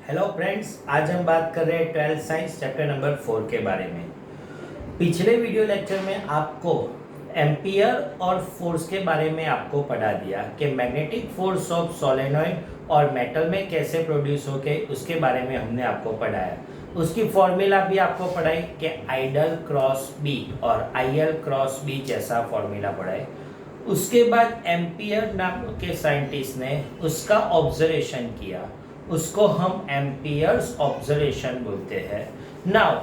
Hello friends, आज हम बात कर रहे हैं 12th साइंस चैप्टर नंबर 4 के बारे में। पिछले वीडियो लेक्चर में आपको एम्पियर और फोर्स के बारे में आपको पढ़ा दिया कि मैग्नेटिक फोर्स ऑफ सोलेनॉइड और मेटल में कैसे प्रोड्यूस होके उसके बारे में हमने आपको पढ़ाया। उसकी फॉर्मूला भी आपको पढ़ाई कि आइडल क्रॉस बी और आईएल क्रॉस बी जैसा फॉर्मूला पढ़ाए। उसके बाद एम्पियर नाम के साइंटिस्ट ने उसका ऑब्जर्वेशन किया, उसको हम एम्पियर्स ऑब्जर्वेशन बोलते हैं। नाउ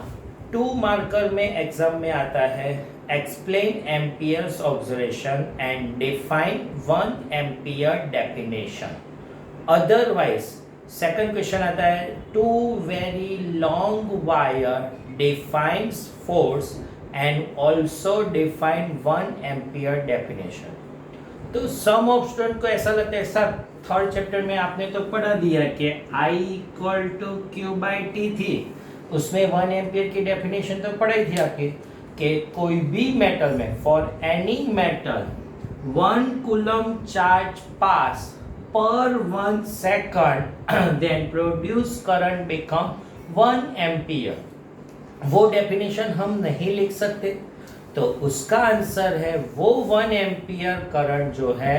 2 मार्कर में एग्जाम में आता है explain amperes observation and define 1 ampere definition. Otherwise second question आता है 2 very long wire defines force and also define 1 ampere definition. तो सम ऑफ स्टूडेंट को ऐसा लगता है सर थर्ड चैप्टर में आपने तो पढ़ा दिया कि I equal to Q by T थी, उसमें 1 एम्पियर की डेफिनेशन तो पढ़ाई थी आपके कि कोई भी मेटल में for any metal 1 coulomb charge pass per 1 second then produce current become 1 ampere. वो डेफिनेशन हम नहीं लिख सकते, तो उसका आंसर है वो 1 एम्पियर करंट जो है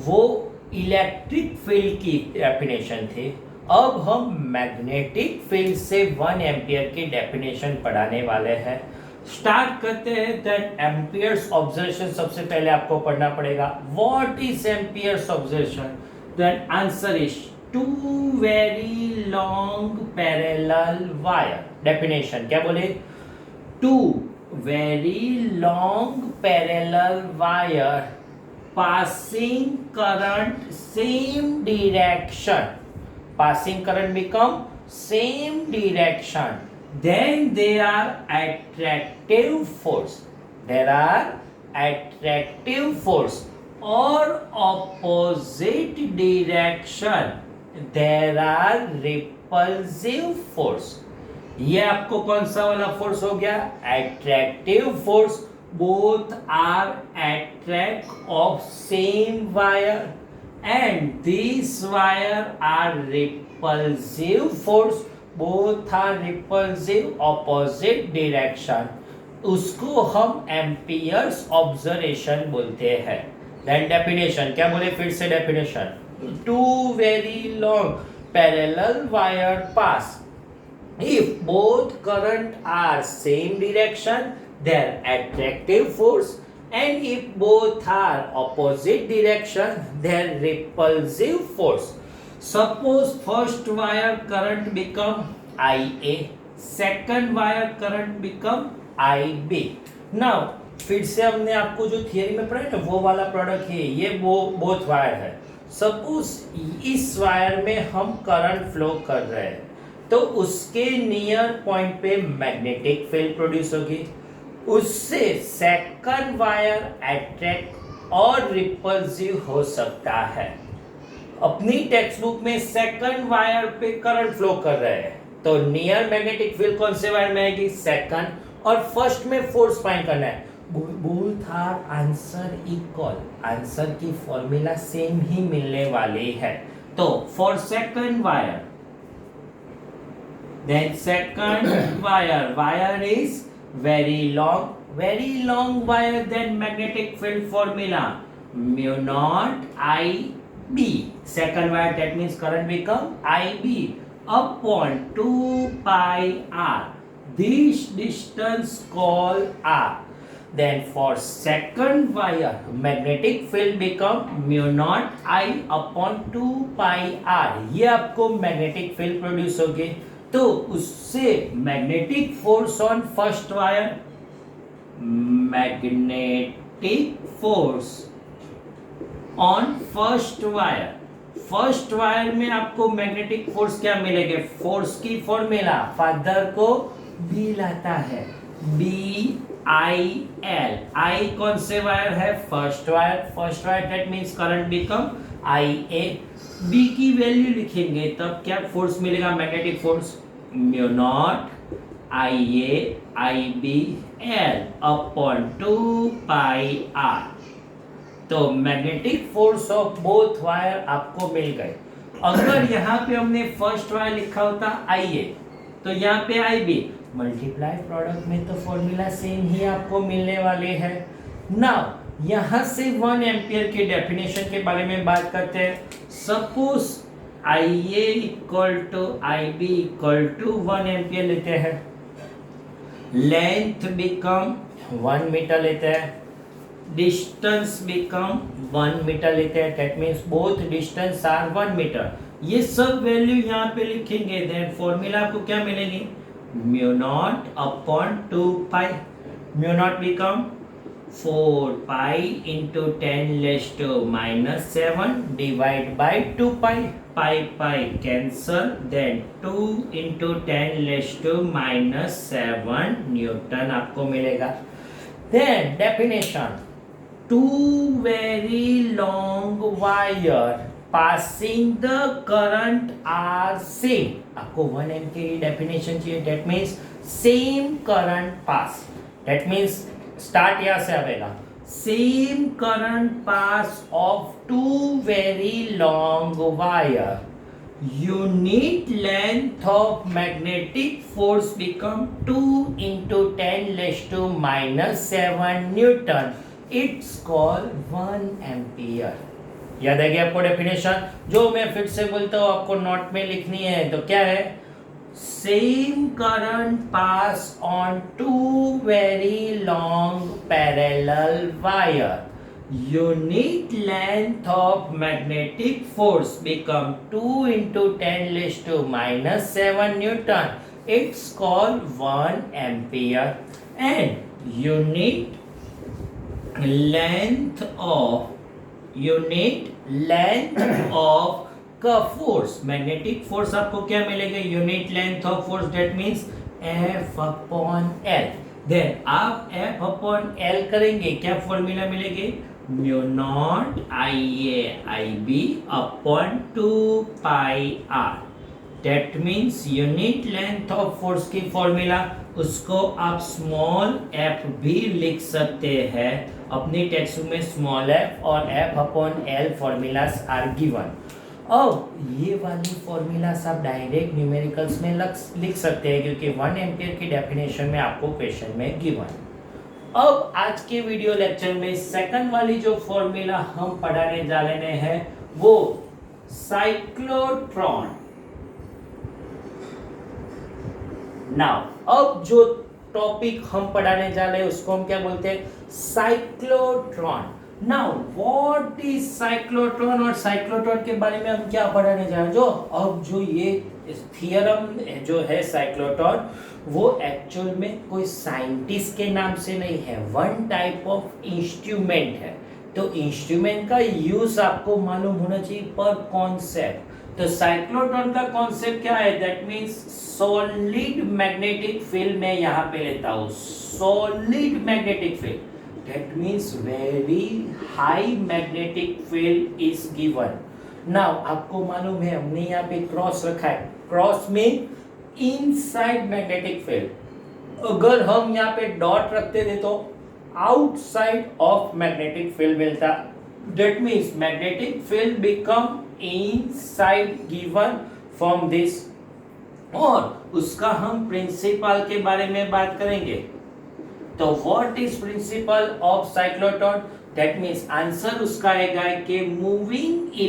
वो इलेक्ट्रिक फील्ड की डेफिनेशन थी। अब हम मैग्नेटिक फील्ड से 1 एम्पियर की डेफिनेशन पढ़ाने वाले हैं। स्टार्ट करते हैं। दैट एम्पियर्स ऑब्जर्वेशन सबसे पहले आपको पढ़ना पड़ेगा। What is Ampere's observation? Then answer is 2 very long parallel wire. Definition क्या बोले? 2 very long parallel wire passing current same direction, passing current become same direction, then there are attractive force, there are attractive force or opposite direction there are repulsive force। ये आपको कौन सा वाला force हो गया? Attractive force. Both are attract of same wire and this wire are repulsive force. Both are repulsive opposite direction. उसको हम amperes observation बोलते हैं। देन डेफिनेशन क्या बोले? फिर से definition 2 very long parallel wire pass if both current are same direction their attractive force, and if both are opposite direction their repulsive force। Suppose first wire current become IA, second wire current become IB। now फिर से हमने आपको जो theory में पढ़ा है वो वाला प्रोडक्ट है, ये वो बोथ वायर है। सपोज इस वायर में हम करंट फ्लो कर रहे हैं तो उसके नियर पॉइंट पे मैग्नेटिक फील्ड प्रोड्यूस होगी, उससे सेकंड वायर अट्रैक्ट और रिपल्सिव हो सकता है। अपनी टेक्स्ट बुक में सेकंड वायर पे करंट फ्लो कर रहे हैं तो नियर मैग्नेटिक फील्ड कौन से वायर में आएगी? सेकंड। और फर्स्ट में फोर्स फाइंड करना है। Both are answer equal, answer की फॉर्मूला सेम ही मिलने वाली है। तो for second wire then second wire is very long wire, then magnetic field formula mu naught IB, second wire, that means current become IB upon 2 pi r, this distance called r। then for second wire magnetic field become mu naught I upon 2 pi r। ये आपको magnetic field produce होगी तो उससे magnetic force on first wire, magnetic force on first wire में आपको magnetic force क्या मिलेगा? Force की फॉर्मूला फादर को बी लाता है, BIL। आई कौन से वायर है? First wire, that means current become IA। B की वैल्यू लिखेंगे तब क्या फोर्स मिलेगा? Magnetic force mu not IA IBL upon 2 pi r। तो magnetic force of both wire आपको मिल गए। अगर यहाँ पे हमने फर्स्ट वाला लिखा होता IA, तो यहाँ पे IB, मल्टीप्लाई प्रोडक्ट में तो फॉर्मूला सेम ही आपको मिलने वाले हैं। नाउ यहाँ से 1 एम्पियर के डेफिनेशन के बारे में बात करते हैं। Suppose IA equal to IB equal to 1 ampere लेते हैं, लेंथ बिकम 1 मीटर लेते हैं, डिस्टेंस बिकम 1 मीटर लेते हैं, that means both distance are 1 metre. ये सब वैल्यू यहाँ पे लिखेंगे, देन फॉर्मूला आपको क्या मिलेगी, mu not upon 2 pi, mu not become 4 pi into 10⁻⁻7 divide by 2 pi, pi pi cancel, then 2 into 10⁻⁻7 newton आपको मिलेगा। Then definition, 2 very long wire passing the current are same। आपको 1 ampere की definition चाहिए, that means same current pass, that means start यहाँ से आएगा, same current pass of 2 very long wire, unit length of magnetic force become 2 into 10⁻⁻7 Newton, it's called 1 ampere. याद है आपको definition, जो मैं फिर से बोलता हूं आपको नोट में लिखनी है, तो क्या है, same current pass on 2 very long parallel wire, unit length of magnetic force become 2 into 10⁻⁻7 newton, it's called 1 ampere. And unit length of का फोर्स, मैग्नेटिक फोर्स आपको क्या मिलेगा, unit length of force, that means F upon L। Then आप F upon L करेंगे, क्या formula मिलेगी, mu not IA IB upon 2 pi R, that means unit length of force की formula, उसको आप स्मॉल f भी लिख सकते हैं, अपनी टेक्स्ट में स्मॉल f और f upon L formulas are given. अब ये वाली फॉर्मूलास आप डायरेक्ट न्यूमेरिकल्स में लिख सकते हैं, क्योंकि 1 एम्पियर की डेफिनेशन में आपको क्वेश्चन में गिवन। अब आज के वीडियो लेक्चर में सेकंड वाली जो फॉर्मूला हम पढ़ाने जा रहे हैं वो साइक्लोट्रॉन। नाउ अब जो टॉपिक हम पढ़ाने जा रहे हैं उसको हम क्या बोलते हैं, cyclotron. Now what is cyclotron, और साइक्लोट्रॉन के बारे में हम क्या पढ़ाने जा रहे हैं, जो अब जो ये थियरम जो है साइक्लोट्रॉन, वो एक्चुअल में कोई साइंटिस्ट के नाम से नहीं है, वन टाइप ऑफ इंस्ट्रूमेंट है। तो इंस्ट्रूमेंट का यूज आपको मालूम होना चाहिए पर कॉन्सेप्ट। तो साइक्लोट्रॉन का कॉन्सेप्ट क्या है, that means solid magnetic field में यहाँ पे लेता हूँ, solid magnetic field, that means very high magnetic field is given. Now आपको मालूम है हमने यहाँ पे क्रॉस रखा है, क्रॉस में इनसाइड मैग्नेटिक फील्ड, अगर हम यहाँ पे डॉट रखते थे तो आउटसाइड ऑफ मैग्नेटिक फील्ड मिलता, that means magnetic field become inside given from this. और उसका हम प्रिंसिपल के बारे में बात करेंगे। तो what is principle of cyclotron, that means answer उसका आएगा कि moving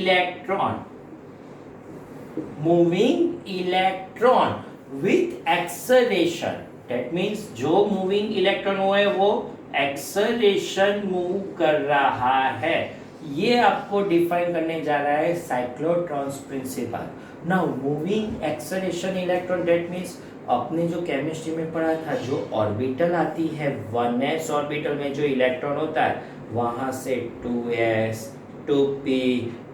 electron with acceleration, that means जो मूविंग इलेक्ट्रॉन है वो एक्सेलरेशन मूव कर रहा है, ये आपको डिफाइन करने जा रहा है cyclotron's principle. Now moving acceleration electron, that means अपने जो केमिस्ट्री में पढ़ा था, जो ऑर्बिटल आती है 1s ऑर्बिटल में जो इलेक्ट्रॉन होता है, वहां से 2s 2p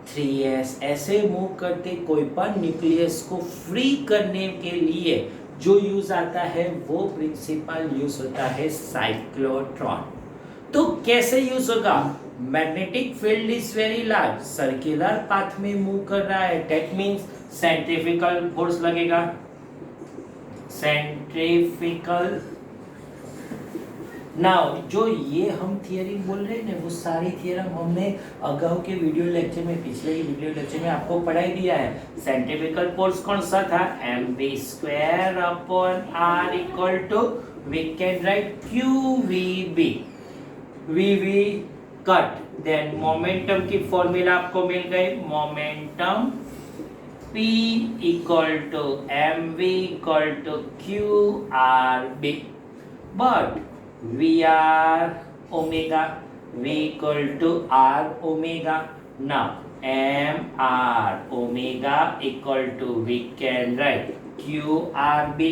3s ऐसे मूव करते कोई पर न्यूक्लियस को फ्री करने के लिए जो यूज आता है वो प्रिंसिपल यूज होता है साइक्लोट्रॉन। तो कैसे यूज होगा, magnetic field is very large, circular path में मूव कर रहा है, दैट मींस सेंट्रीफ्यूगल फोर्स लगेगा, सेंट्रीफ्यूगल नाउ जो ये हम थियरी बोल रहे हैं ना, वो सारी थियरम हमने अगाऊ के वीडियो लेक्चर में, पिछले ही वीडियो लेक्चर में आपको पढ़ाई दिया है। सेंट्रीफ्यूगल फोर्स कौन सा था, mv² upon r equal to, we can write qvb, vv cut, then momentum की फॉर्मूला आपको मिल गई, momentum p equal to mv equal to qrb, but V R omega, V equal to R omega. Now M R omega equal to, we can write Q R B,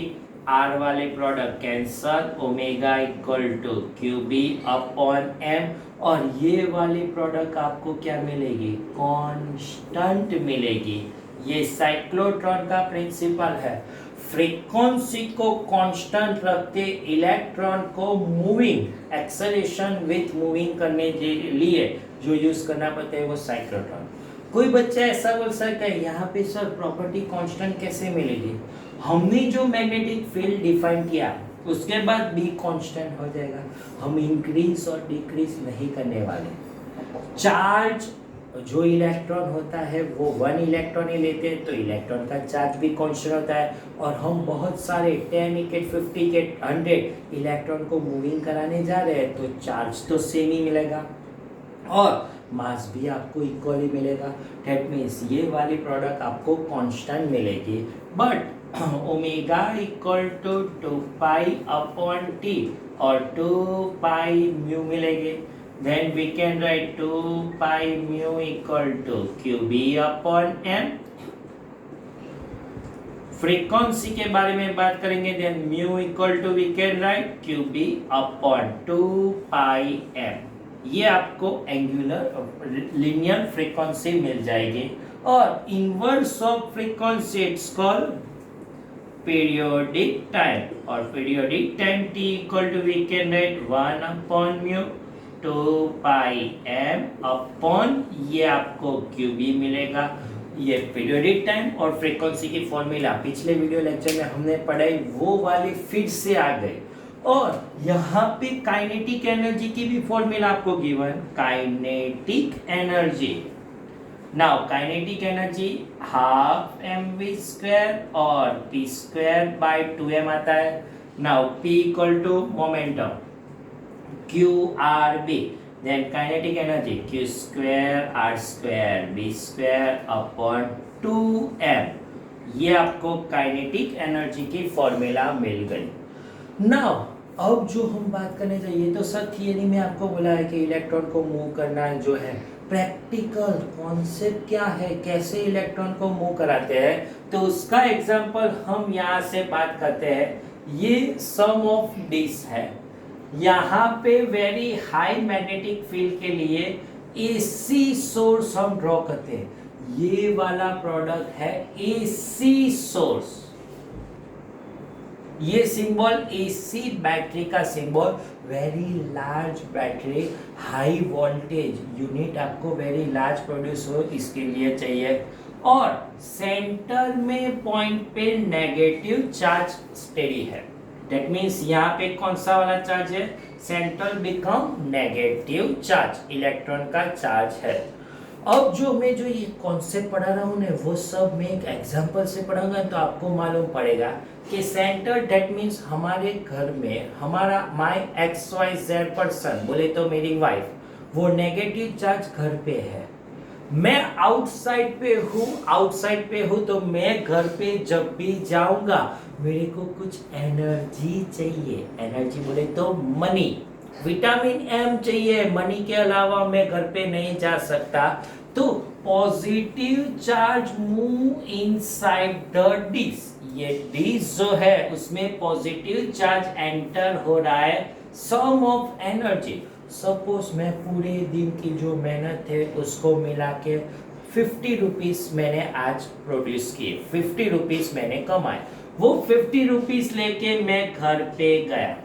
R वाले product cancel, omega equal to QB upon M, और ये वाली product आपको क्या मिलेगी, constant मिलेगी। ये cyclotron का प्रिंसिपल है, फ्रीक्वेंसी को कांस्टेंट रखते इलेक्ट्रॉन को मूविंग एक्सेलरेशन विथ मूविंग करने के लिए जो यूज करना पड़ता है वो साइक्लोट्रॉन। कोई बच्चा ऐसा बोल सकता है यहाँ पे सर प्रॉपर्टी कांस्टेंट कैसे मिलेगी, हमने जो मैग्नेटिक फील्ड डिफाइन किया उसके बाद भी कांस्टेंट हो जाएगा, हम इंक्रीज और डिक्रीज नहीं करने वाले। चार्ज जो इलेक्ट्रॉन होता है वो 1 इलेक्ट्रॉन ही लेते हैं तो इलेक्ट्रॉन का चार्ज भी कांस्टेंट होता है, और हम बहुत सारे 10 के 50 के 100 इलेक्ट्रॉन को मूविंग कराने जा रहे हैं तो चार्ज तो सेम ही मिलेगा और मास भी आपको इक्वली मिलेगा। दैट मीन्स ये वाली प्रोडक्ट आपको कांस्टेंट मिलेगी, but omega equal to 2 pi upon T और 2 पाई म्यू मिलेगी। Then we can write 2 pi mu equal to QB upon M. Frequency के बारे में बात करेंगे, then mu equal to, we can write QB upon 2 pi M. ये आपको angular linear frequency मिल जाएगी, और inverse of frequency it's called periodic time, और periodic time t equal to, we can write 1 upon mu 2 pi m upon, ये आपको QB मिलेगा। ये पीरियोडिक टाइम और फ्रीक्वेंसी की फॉर्मूला पिछले वीडियो लेक्चर में हमने पढ़ाई, वो वाली फिर से आ गई, और यहाँ पे काइनेटिक एनर्जी की भी फॉर्मूला आपको given, kinetic energy. Now kinetic energy half mv² और p² बाय 2m आता है। Now p equal to momentum QRB, then kinetic energy Q² R² B² upon 2m, ये आपको काइनेटिक एनर्जी की फॉर्मूला मिल गई। नाउ अब जो हम बात करने चाहिए, तो सर थियरी में आपको बोला है कि इलेक्ट्रॉन को मूव करना जो है, प्रैक्टिकल कॉन्सेप्ट क्या है, कैसे इलेक्ट्रॉन को मूव कराते हैं, तो उसका एग्जांपल हम यहाँ से बात करते हैं। ये सम ऑफ डिस है, यहाँ पे वेरी हाई मैग्नेटिक फील्ड के लिए AC सोर्स हम ड्रॉ करते हैं, ये वाला प्रोडक्ट है AC सोर्स, ये सिंबल AC बैटरी का symbol, very large battery, high voltage unit आपको वेरी लार्ज प्रोड्यूस हो इसके लिए चाहिए, और सेंटर में पॉइंट पे नेगेटिव चार्ज स्टेडी है। दैट मीन्स यहाँ पे कौन सा वाला चार्ज है, central become negative charge, electron का चार्ज है। अब जो मैं जो ये कॉन्सेप्ट पढ़ा रहा हूँ ना, वो सब मैं एक एग्जांपल से पढ़ाऊंगा, तो आपको मालूम पड़ेगा कि सेंटर, दैट मीन्स हमारे घर में हमारा माय XYZ पर्सन, बोले तो मेरी वाइफ, वो नेगेटिव चार्ज घर पे है, मैं आउटसाइड पे हूँ, तो मैं घर पे जब भी जाऊंगा मेरे को कुछ एनर्जी चाहिए, एनर्जी बोले तो मनी, विटामिन M चाहिए, मनी के अलावा मैं घर पे नहीं जा सकता, तो positive charge move inside the disc, ये डिस्क जो है उसमें पॉजिटिव चार्ज एंटर हो रहा है, सम ऑफ एनर्जी। सपोज मैं पूरे दिन की जो मेहनत है उसको मिला के 50 रुपीज मैंने आज प्रोड्यूस किए, 50 रुपीज मैंने कमाए, वो 50 रुपीज लेके मैं घर पे गया,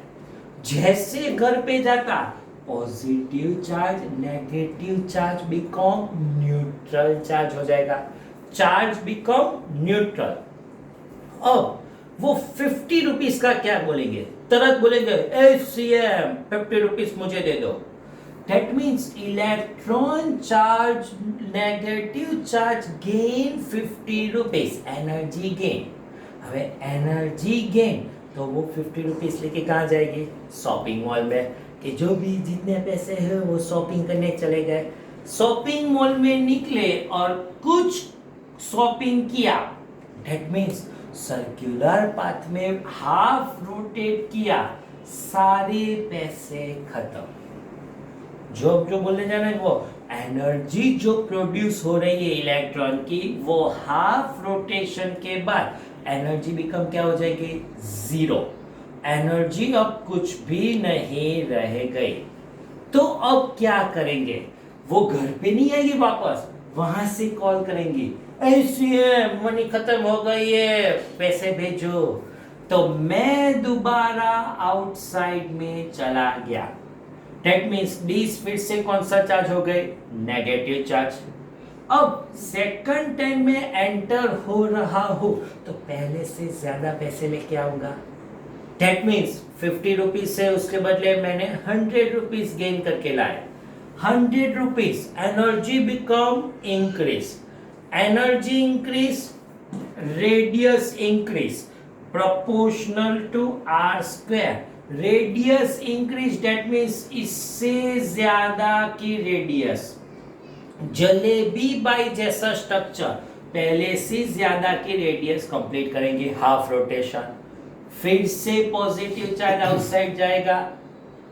जैसे घर पे जाता positive charge negative charge become neutral charge हो जाएगा, चार्ज बिकम न्यूट्रल। अब वो 50 रुपीज का क्या बोलेंगे, तुरंत बोलेंगे HCM 50 रुपीज मुझे दे दो। That means electron charge negative charge gain 50 rupees energy gain। હવે एनर्जी गेन तो वो 50 रुपीज लेके कहाँ जाएगी, शॉपिंग मॉल में, कि जो भी जितने पैसे हैं वो शॉपिंग करने चले गए। शॉपिंग मॉल में निकले और कुछ शॉपिंग किया, that means सर्कुलर पाथ में हाफ रोटेट किया, सारे पैसे खत्म। जो बोलने जाना है वो एनर्जी जो प्रोड्यूस हो रही है इलेक्ट्रॉन की, वो हाफ रोटेशन के बाद एनर्जी बिकम क्या हो जाएगी, जीरो। एनर्जी अब कुछ भी नहीं रह गई। तो अब क्या करेंगे, वो घर पे नहीं आएगी वापस, वहां से कॉल करेंगी, ऐसे मनी खत्म हो गई है, पैसे भेजो। तो मैं दोबारा आउटसाइड में चला गया, दैट मीन्स डीज फिर से कौन सा चार्ज हो गए, नेगेटिव चार्ज। अब सेकंड टाइम में एंटर हो रहा हूं तो पहले से ज्यादा पैसे लेके आऊंगा, दैट मीन्स 50 रुपीज से उसके बदले मैंने 100 रुपीज गेन करके लाए। 100 rupees, energy become increase, energy increase, radius increase proportional to R square. Radius increase, that means इससे ज्यादा की रेडियस। जलेबी बाई जैसा स्ट्रक्चर, पहले से ज्यादा की रेडियस कंप्लीट करेंगे, हाफ रोटेशन, फिर से पॉजिटिव चार्ज आउटसाइड जाएगा,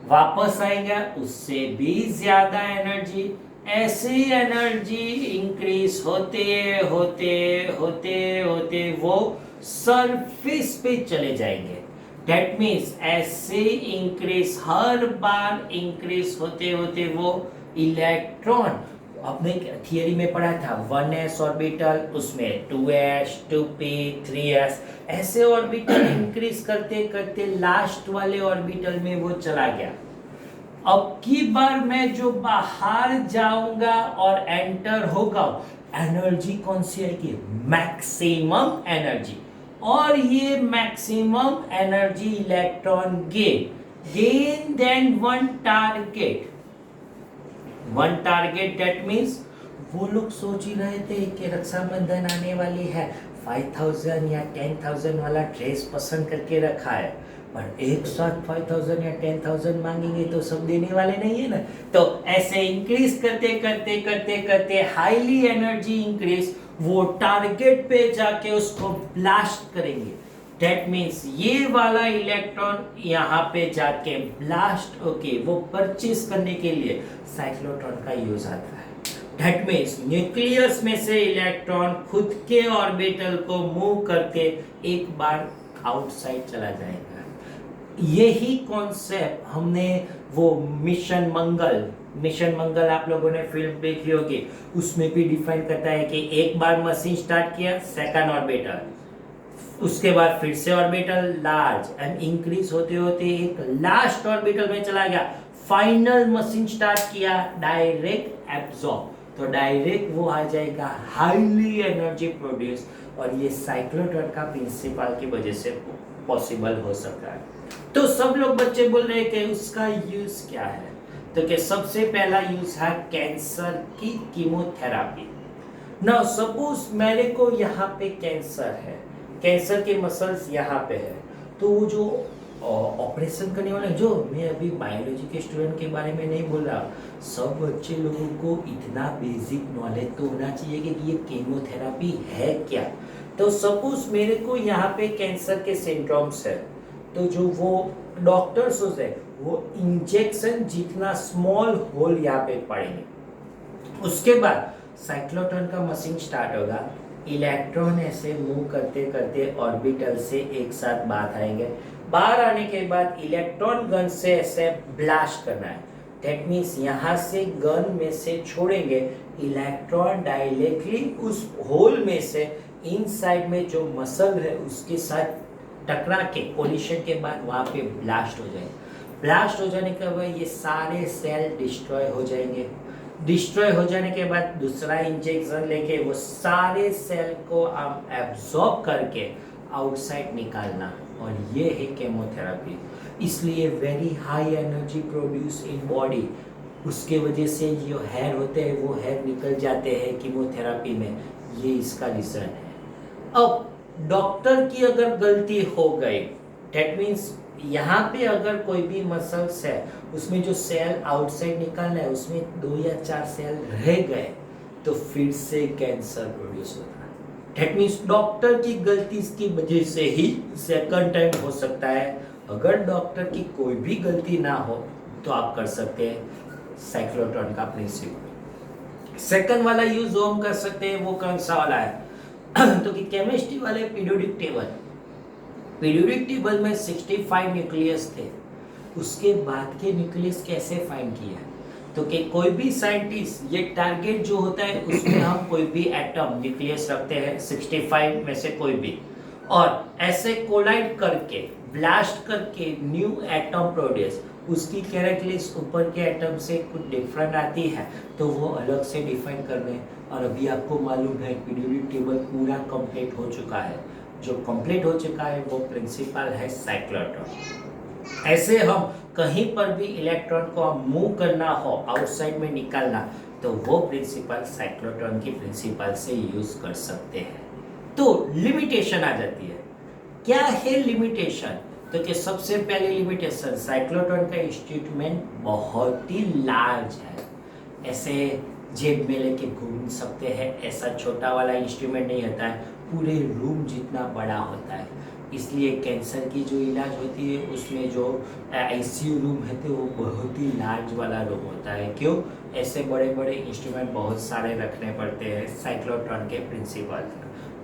वापस आएगा, उससे भी ज्यादा एनर्जी। ऐसे एनर्जी इंक्रीज होते होते होते होते वो सरफेस पे चले जाएंगे, दैट मीन्स ऐसे इंक्रीज, हर बार इंक्रीज होते होते वो इलेक्ट्रॉन, आपने थियरी में पढ़ा था 1s ऑर्बिटल, उसमें 2s 2p 3s, ऐसे ऑर्बिटल इंक्रीज करते करते लास्ट वाले ऑर्बिटल में वो चला गया। अब की बार मैं जो बाहर जाऊंगा और एंटर होगा, एनर्जी कौन सी आएगी, मैक्सिमम एनर्जी। और ये maximum energy electron gain then one target, that means वो लोग सोच ही रहे थे कि रक्षाबंधन आने वाली है, 5000 या 10,000 वाला ड्रेस पसंद करके रखा है, पर एक साथ 5000 या 10,000 मांगेंगे तो सब देने वाले नहीं है ना। तो ऐसे इंक्रीज करते करते करते करते हाईली एनर्जी इंक्रीज, वो टारगेट पे जाके उसको ब्लास्ट करेंगे, दैट मीन्स ये वाला इलेक्ट्रॉन यहाँ पे जाके ब्लास्ट होके वो परचेस करने के लिए साइक्लोट्रॉन का यूज आता है। दैट मीन्स न्यूक्लियस में से इलेक्ट्रॉन खुद के ऑर्बिटल को मूव करके एक बार आउटसाइड चला जाएगा। यही कॉन्सेप्ट हमने वो मिशन मंगल आप लोगों ने फिल्म देखी होगी, उसमें भी डिफाइन करता है कि एक बार मशीन स्टार्ट किया, सेकंड ऑर्बिटल, उसके बाद फिर से ऑर्बिटल लार्ज एंड इंक्रीज होते होते एक लास्ट ऑर्बिटल में चला गया, फाइनल मशीन स्टार्ट किया, डायरेक्ट एब्जॉर्ब, तो डायरेक्ट वो आ जाएगा हाईली एनर्जी प्रोड्यूस। और ये साइक्लोट्रॉन का प्रिंसिपल की वजह से पॉसिबल हो सकता है। तो सब लोग बच्चे बोल रहे हैं कि उसका यूज क्या है, तो कि सबसे पहला यूज है कैंसर की कीमोथेरापी। नाउ सपोज मेरे को यहाँ पे कैंसर है, कैंसर के मसल्स यहाँ पे है, तो वो जो ऑपरेशन करने वाले, जो मैं अभी बायोलॉजी के स्टूडेंट के बारे में नहीं बोल रहा, सब बच्चे लोगों को इतना बेसिक नॉलेज तो होना चाहिए कि ये कीमोथेरापी है क्या। तो सपोज मेरे को यहाँ पे कैंसर के सिम्टम्स है, तो जो वो डॉक्टर्स होते हैं वो इंजेक्शन जितना स्मॉल होल यहाँ पे पड़ेंगे, उसके बाद साइक्लोट्रॉन का मशीन स्टार्ट होगा, इलेक्ट्रॉन ऐसे मूव करते करते ऑर्बिटल से एक साथ बाहर आएंगे, बाहर आने के बाद इलेक्ट्रॉन गन से ऐसे ब्लास्ट करना है, दैट मीन्स यहाँ से गन में से छोड़ेंगे, इलेक्ट्रॉन डायरेक्टली उस होल में से इनसाइड में जो मसल है उसके साथ टकरा के कोलिशन के बाद वहाँ पे ब्लास्ट हो जाएगा। ब्लास्ट हो जाने के बाद ये सारे सेल डिस्ट्रॉय हो जाएंगे, डिस्ट्रॉय हो जाने के बाद दूसरा इंजेक्शन लेके वो सारे सेल को हम एब्जॉर्ब करके आउटसाइड निकालना, और ये है केमोथेरेपी। इसलिए very high energy produce in body, उसके वजह से जो हेयर होते हैं वो हेयर निकल जाते हैं कीमोथेरेपी में, ये इसका रीज़न है। अब डॉक्टर की अगर गलती हो गई, डेट मीन्स यहाँ पे अगर कोई भी मसल्स है उसमें जो सेल आउटसाइड निकालना है उसमें 2 या 4 सेल रह गए, तो फिर से कैंसर प्रोड्यूस होता है। डेट मीन्स डॉक्टर की गलती की वजह से ही सेकंड टाइम हो सकता है। अगर डॉक्टर की कोई भी गलती ना हो तो आप कर सकते हैं साइक्लोट्रॉन का प्रिंसिपल। सेकंड वाला यूज जो हम कर सकते हैं वो कौन सा वाला है तो कि केमिस्ट्री वाले पीरियोडिक टेबल में 65 न्यूक्लियस थे, उसके बाद के न्यूक्लियस कैसे फाइंड किया, तो कि कोई भी साइंटिस्ट ये टारगेट जो होता है उसमें हम कोई भी एटम न्यूक्लियस रखते हैं 65 में से कोई भी, और ऐसे कोलाइड करके ब्लास्ट करके न्यू एटम प्रोड्यूस, उसकी कैरेक्टरिस्टिक्स ऊपर के एटम से कुछ डिफरेंट आती है तो वो अलग से डिफाइन करने। और अभी आपको मालूम है पीरियोडिक टेबल पूरा कंप्लीट हो चुका है, जो कंप्लीट हो चुका है वो प्रिंसिपल है साइक्लोट्रॉन। ऐसे हम कहीं पर भी इलेक्ट्रॉन को हम मूव करना हो, आउटसाइड में निकालना, तो वो प्रिंसिपल साइक्लोट्रॉन की प्रिंसिपल से यूज कर सकते हैं। तो लिमिटेशन आ जाती है, क्या है लिमिटेशन, तो कि सबसे पहले लिमिटेशन साइक्लोट्रॉन का इंस्ट्रूमेंट बहुत ही लार्ज है, ऐसे जेब में लेके घूम सकते हैं, ऐसा छोटा वाला इंस्ट्रूमेंट नहीं होता है, पूरे रूम जितना बड़ा होता है। इसलिए कैंसर की जो इलाज होती है उसमें जो आईसीयू रूम है तो वो बहुत ही लार्ज वाला रूम होता है। क्यों, ऐसे बड़े बड़े इंस्ट्रूमेंट बहुत सारे रखने पड़ते हैं साइक्लोट्रॉन के प्रिंसिपल।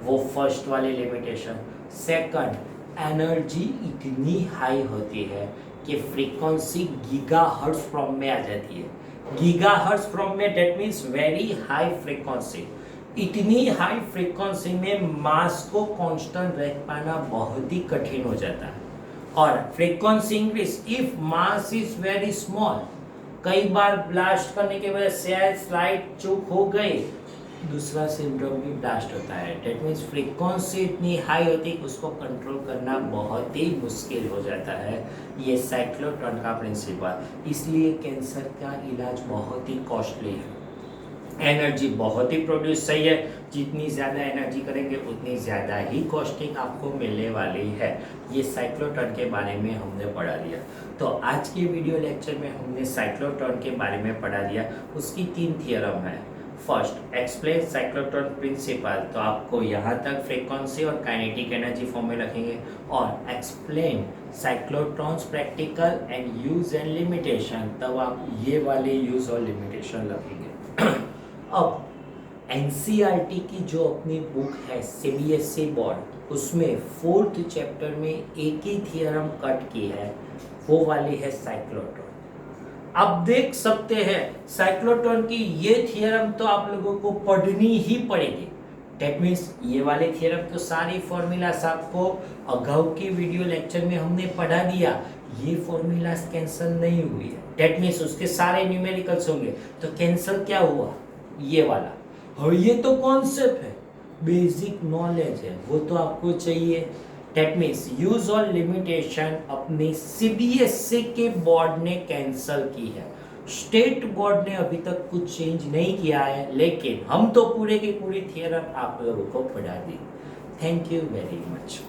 वो फर्स्ट वाली लिमिटेशन। सेकंड, एनर्जी इतनी हाई होती है कि फ्रीक्वेंसी गीगाहर्ट्ज फ्रॉम में आ जाती है। गीगाहर्ट्ज फ्रॉम में that means very high frequency. इतनी हाई फ्रीक्वेंसी में मास को कांस्टेंट रख पाना बहुत ही कठिन हो जाता है। और frequency increase if mass is very small, कई बार ब्लास्ट करने के वजह से स्लाइड चूक हो गई, दूसरा सिंड्रोम भी ब्लास्ट होता है। डेट मीन्स फ्रीक्वेंसी इतनी हाई होती है कि उसको कंट्रोल करना बहुत ही मुश्किल हो जाता है। ये साइक्लोट्रॉन का प्रिंसिपल, इसलिए कैंसर का इलाज बहुत ही कॉस्टली है। एनर्जी बहुत ही प्रोड्यूस सही है, जितनी ज़्यादा एनर्जी करेंगे उतनी ज़्यादा ही कॉस्टिंग आपको मिलने वाली है। ये साइक्लोट्रॉन के बारे में हमने पढ़ा दिया। तो आज के वीडियो लेक्चर में हमने साइक्लोट्रॉन के बारे में पढ़ा दिया। उसकी 3 थियरम है। फर्स्ट, एक्सप्लेन साइक्लोट्रॉन प्रिंसिपल, तो आपको यहाँ तक फ्रीक्वेंसी और काइनेटिक एनर्जी फॉर्म में रखेंगे। और explain cyclotron's practical and use and limitation, तब आप ये वाले यूज और लिमिटेशन रखेंगे। अब एनसीईआरटी की जो अपनी बुक है सीबीएसई बोर्ड, उसमें 4th चैप्टर में एक ही थियरम कट की है, वो वाली है साइक्लोट्रॉन। आप देख सकते हैं साइक्लोट्रॉन की ये थियरम तो आप लोगों को पढ़नी ही पड़ेगी। डेट मीन्स ये वाले थियरम तो सारी फॉर्मूलास आपको अगाऊ की वीडियो लेक्चर में हमने पढ़ा दिया, ये फॉर्मूलास कैंसिल नहीं हुई है। डेट मीन्स उसके सारे न्यूमेरिकल्स होंगे, तो कैंसिल क्या हुआ, ये वाला। और ये तो कॉन्सेप्ट है, बेसिक नॉलेज है, वो तो आपको चाहिए। डेट मीन्स यूज और लिमिटेशन अपने सीबीएसई के बोर्ड ने कैंसिल की है, स्टेट बोर्ड ने अभी तक कुछ चेंज नहीं किया है, लेकिन हम तो पूरे की पूरी थियरम आप लोगों को पढ़ा दी। Thank you very much.